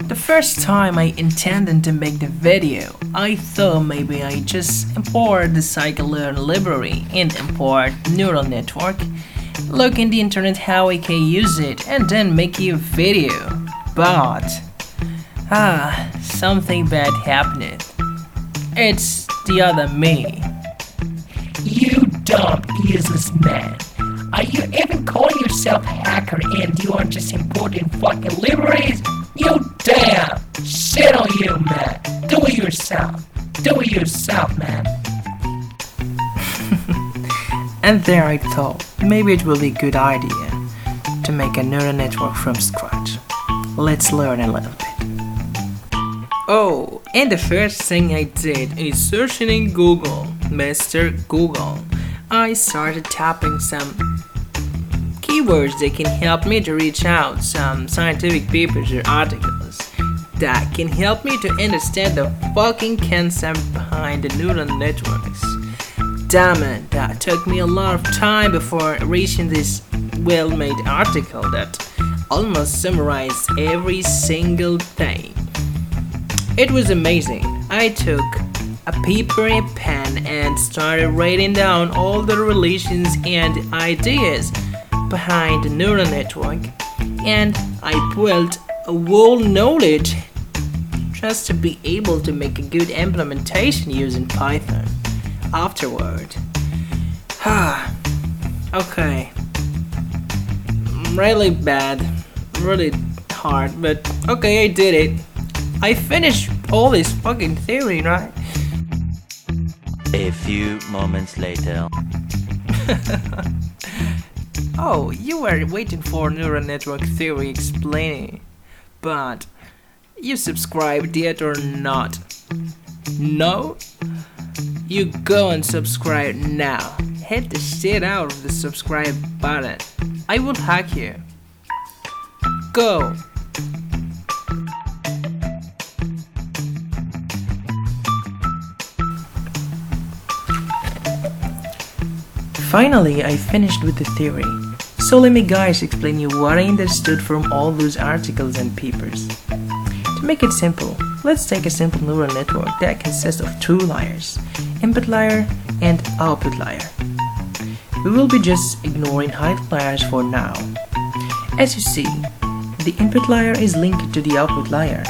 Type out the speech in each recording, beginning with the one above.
The first time I intended to make the video, I thought maybe I just import the scikit-learn library and import neural network, look in the internet how I can use it and then make a video. But something bad happened. It's the other me. You dumb, useless man. Are you even calling yourself a hacker and you are just importing fucking libraries? You damn! Shit on you, man! Do it yourself! Do it yourself, man! And there I thought, maybe it will be a good idea to make a neural network from scratch. Let's learn a little bit. Oh, and the first thing I did is searching in Google, Mr. Google. I started tapping some keywords that can help me to reach out some scientific papers or articles that can help me to understand the fucking concept behind the neural networks. Damn it, that took me a lot of time before reaching this well-made article that almost summarized every single thing. It was amazing. I took a paper and pen and started writing down all the relations and ideas behind the neural network, and I built a whole knowledge just to be able to make a good implementation using Python afterward. Okay, really bad, really hard, but okay, I did it. I finished all this fucking theory, right? A few moments later. Oh, you were waiting for neural network theory explaining, but you subscribed yet or not? No? You go and subscribe now. Hit the shit out of the subscribe button. I will hack you. Go. Finally, I finished with the theory. So let me guys explain you what I understood from all those articles and papers. To make it simple, let's take a simple neural network that consists of two layers, input layer and output layer. We will be just ignoring height layers for now. As you see, the input layer is linked to the output layer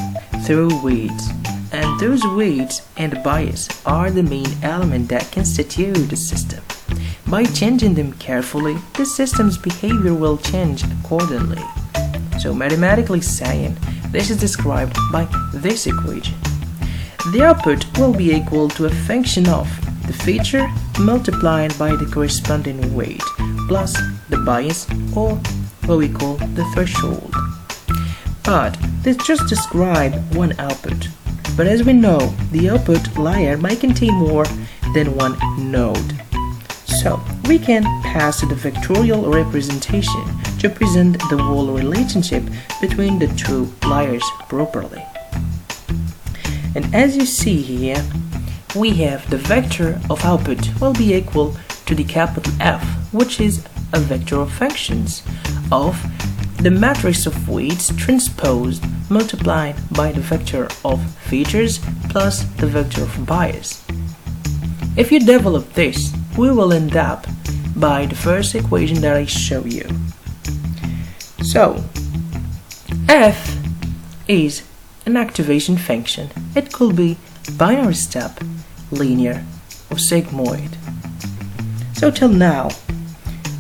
through weights, and those weights and bias are the main element that constitute the system. By changing them carefully, the system's behavior will change accordingly. So mathematically saying, this is described by this equation. The output will be equal to a function of the feature multiplied by the corresponding weight plus the bias, or what we call the threshold. But this just describes one output. But as we know, the output layer might contain more than one node. So we can pass the vectorial representation to present the whole relationship between the two layers properly. And as you see here, we have the vector of output will be equal to the capital F, which is a vector of functions of the matrix of weights transposed multiplied by the vector of features plus the vector of bias. If you develop this, we will end up by the first equation that I show you. So, f is an activation function. It could be binary step, linear, or sigmoid. So till now,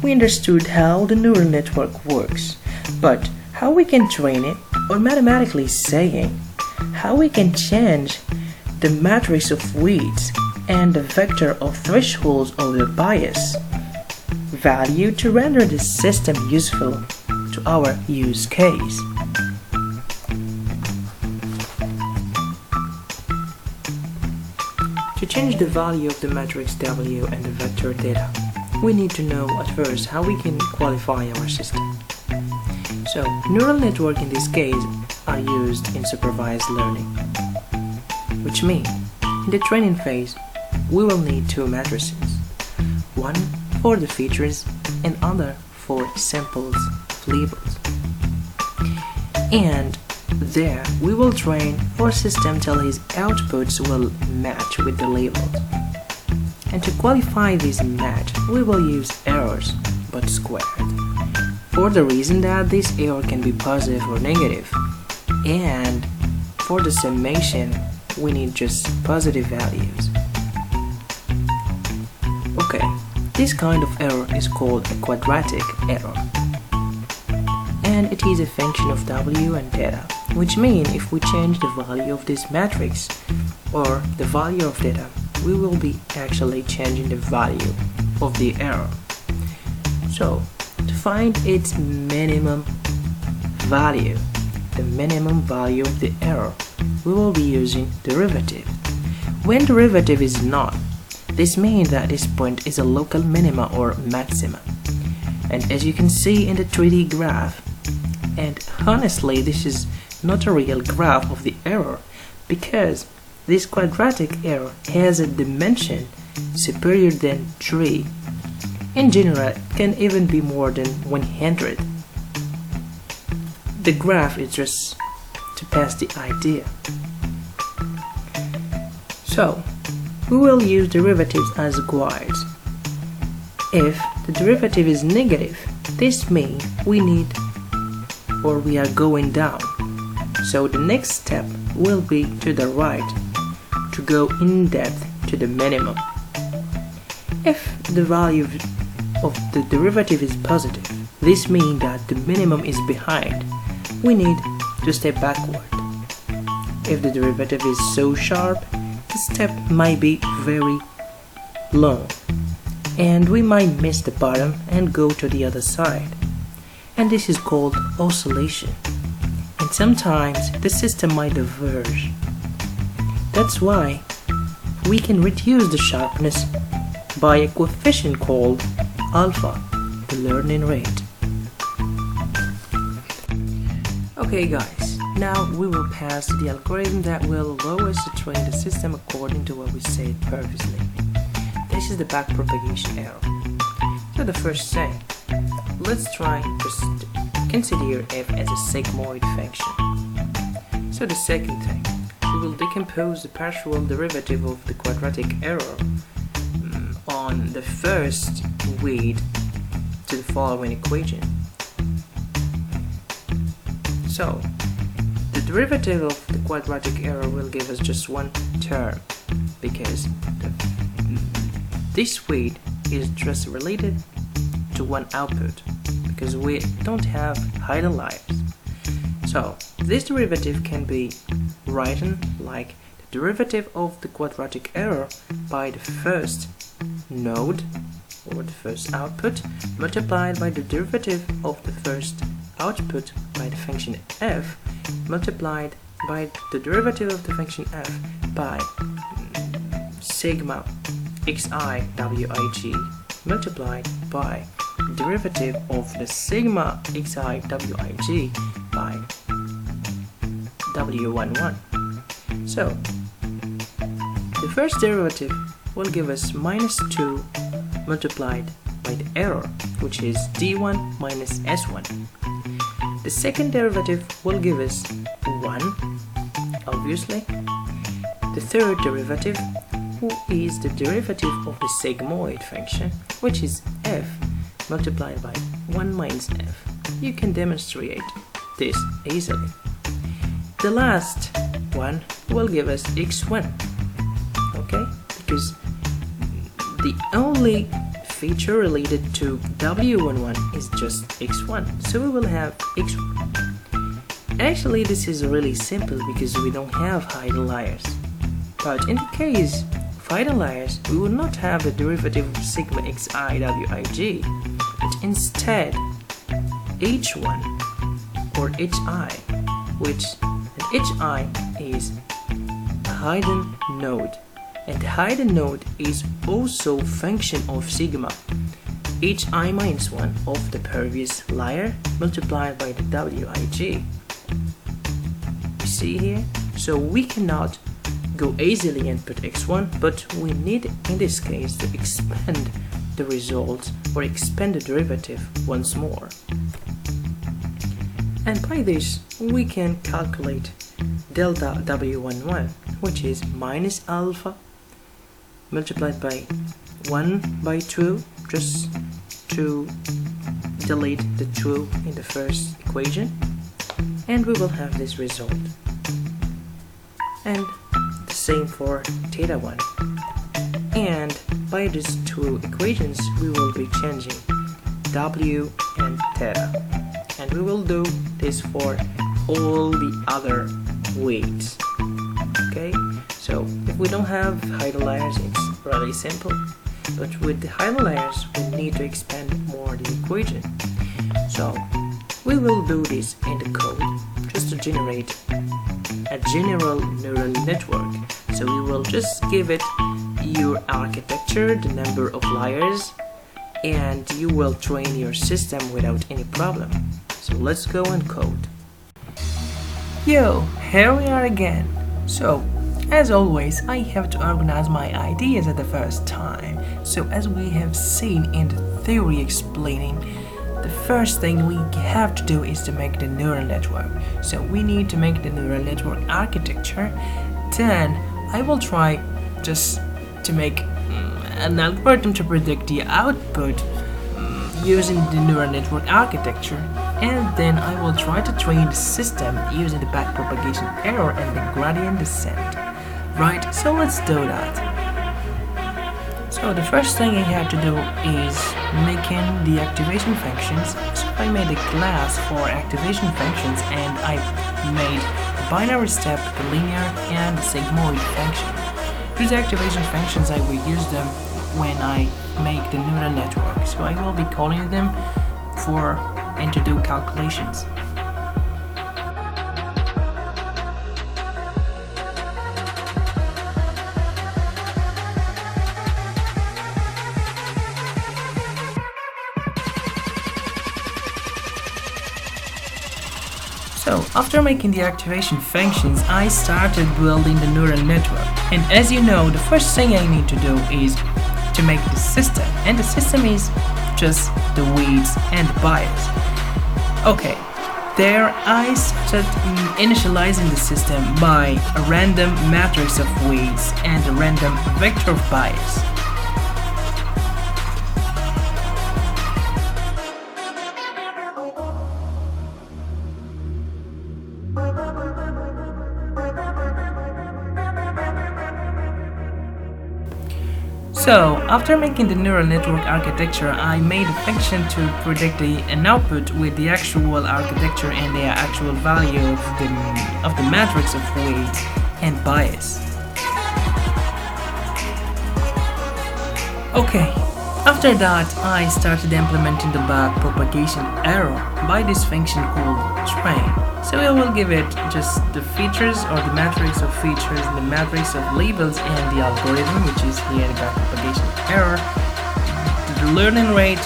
we understood how the neural network works, but how we can train it, or mathematically saying, how we can change the matrix of weights and the vector of thresholds of the bias value to render the system useful to our use case. To change the value of the matrix W and the vector theta, we need to know at first how we can qualify our system. So, neural network in this case are used in supervised learning, which means in the training phase we will need two matrices, one for the features and other for samples of labels. And There, we will train our system till his outputs will match with the labels. And to qualify this match, we will use errors, but squared, for the reason that this error can be positive or negative, and for the summation, we need just positive values. Okay, this kind of error is called a quadratic error, and it is a function of w and theta, which means if we change the value of this matrix or the value of theta, we will be actually changing the value of the error. So, to find its minimum value, the minimum value of the error, we will be using derivative. When derivative is not, this means that this point is a local minima or maxima. And as you can see in the 3D graph, and honestly this is not a real graph of the error, because this quadratic error has a dimension superior than 3. In general, it can even be more than 100. The graph is just to pass the idea. So, we will use derivatives as guides. If the derivative is negative, this means we need or we are going down. So the next step will be to the right to go in depth to the minimum. If the value of the derivative is positive, this means that the minimum is behind. We need to step backward. If the derivative is so sharp, the step might be very long, and we might miss the bottom and go to the other side. And this is called oscillation. And sometimes the system might diverge. That's why we can reduce the sharpness by a coefficient called alpha, the learning rate. Okay guys, now we will pass to the algorithm that will allow us to train the system according to what we said previously. This is the backpropagation error. So the first thing, let's try to consider f as a sigmoid function. So the second thing, we will decompose the partial derivative of the quadratic error on the first weight to the following equation. So, the derivative of the quadratic error will give us just one term, because this weight is just related to one output, because we don't have hidden layers. So, this derivative can be written like the derivative of the quadratic error by the first node, or the first output, multiplied by the derivative of the first output by the function f, multiplied by the derivative of the function f by sigma xi wig, multiplied by the derivative of the sigma xi wig by w11. So, the first derivative will give us minus 2 multiplied by the error, which is d1 minus s1. The second derivative will give us 1, obviously. The third derivative, who is the derivative of the sigmoid function, which is f multiplied by 1 minus f. You can demonstrate this easily. The last one will give us x1, okay? Because the only feature related to w11 is just x1, so we will have x1. Actually, this is really simple because we don't have hidden layers. But in the case of hidden layers, we will not have the derivative of sigma xi wig, but instead h1 or hi, which hi is a hidden node. And the hidden node is also function of sigma hi minus 1 of the previous layer multiplied by the wig. You see here? So we cannot go easily and put x1, but we need in this case to expand the result or expand the derivative once more. And by this, we can calculate delta W11, which is minus alpha multiplied by 1 by 2, just to delete the 2 in the first equation, and we will have this result. And the same for theta 1. And by these two equations, we will be changing W and theta. And we will do this for all the other weights. Okay, so if we don't have hidden layers, it's really simple. But with the hidden layers, we need to expand more the equation. So we will do this in the code just to generate a general neural network. So we will just give it your architecture, the number of layers, and you will train your system without any problem. So let's go and code. Yo, here we are again. So, as always, I have to organize my ideas at the first time. So as we have seen in the theory explaining, the first thing we have to do is to make the neural network. So we need to make the neural network architecture. Then I will try just to make an algorithm to predict the output using the neural network architecture, and then I will try to train the system using the backpropagation error and the gradient descent. Right, so let's do that. So the first thing I have to do is making the activation functions. So I made a class for activation functions, and I made a binary step, the linear and the sigmoid function. These activation functions, I will use them when I make the neural network. So I will be calling them for and to do calculations. So after making the activation functions, I started building the neural network. And as you know, the first thing I need to do is to make the system, and the system is just the weights and bias. Okay, there I started initializing the system by a random matrix of weights and a random vector of bias. So, after making the neural network architecture, I made a function to predict an output with the actual architecture and the actual value of the matrix of weight and bias. Okay, after that, I started implementing the backpropagation error by this function called train. So I will give it just the features or the matrix of features, the matrix of labels, and the algorithm, which is here the backpropagation error, the learning rate,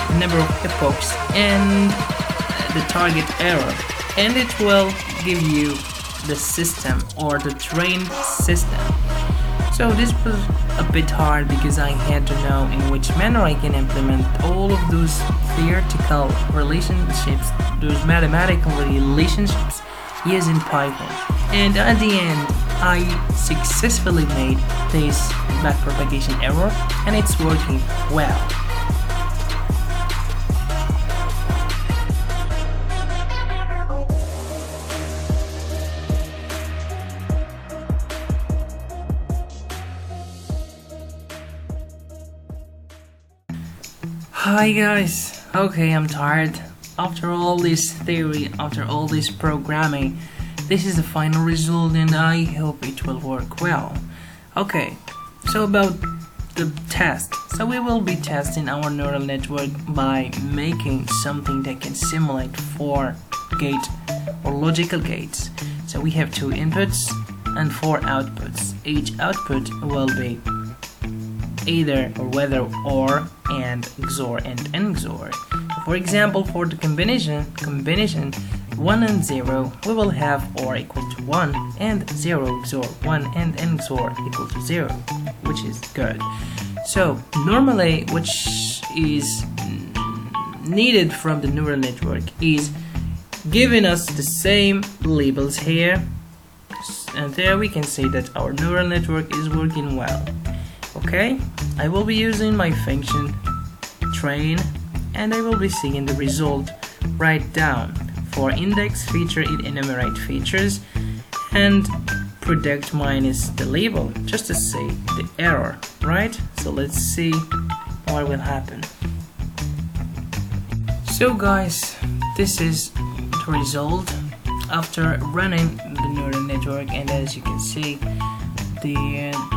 the number of epochs, and the target error. And it will give you the system or the trained system. So this was a bit hard because I had to know in which manner I can implement all of those theoretical relationships, those mathematical relationships using Python. And at the end, I successfully made this backpropagation error, and it's working well. Hi guys, okay, I'm tired. After all this theory, after all this programming, this is the final result and I hope it will work well. Okay, so about the test. So we will be testing our neural network by making something that can simulate 4 gate or logical gates. So we have 2 inputs and 4 outputs. Each output will be either or whether or and XOR and XOR. For example, for the combination 1 and 0, we will have OR equal to 1 and 0 XOR 1 and XOR equal to 0, which is good. So normally which is needed from the neural network is giving us the same labels here, and there we can see that our neural network is working well. Okay, I will be using my function train, and I will be seeing the result right down. For index feature, it enumerate features, and product minus the label, just to see the error, right? So let's see what will happen. So guys, this is the result after running the neural network, and as you can see,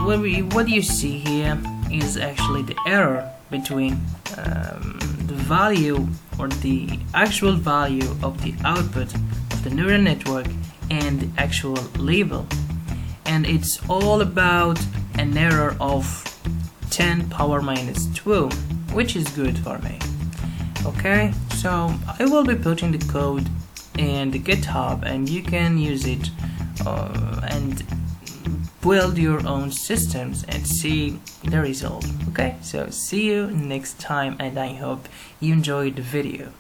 what you see here is actually the error between the value or the actual value of the output of the neural network and the actual label, and it's all about an error of 10 power minus 2, which is good for me. Okay, so I will be putting the code in the GitHub, and you can use it and build your own systems and see the result. Okay, so see you next time, and I hope you enjoyed the video.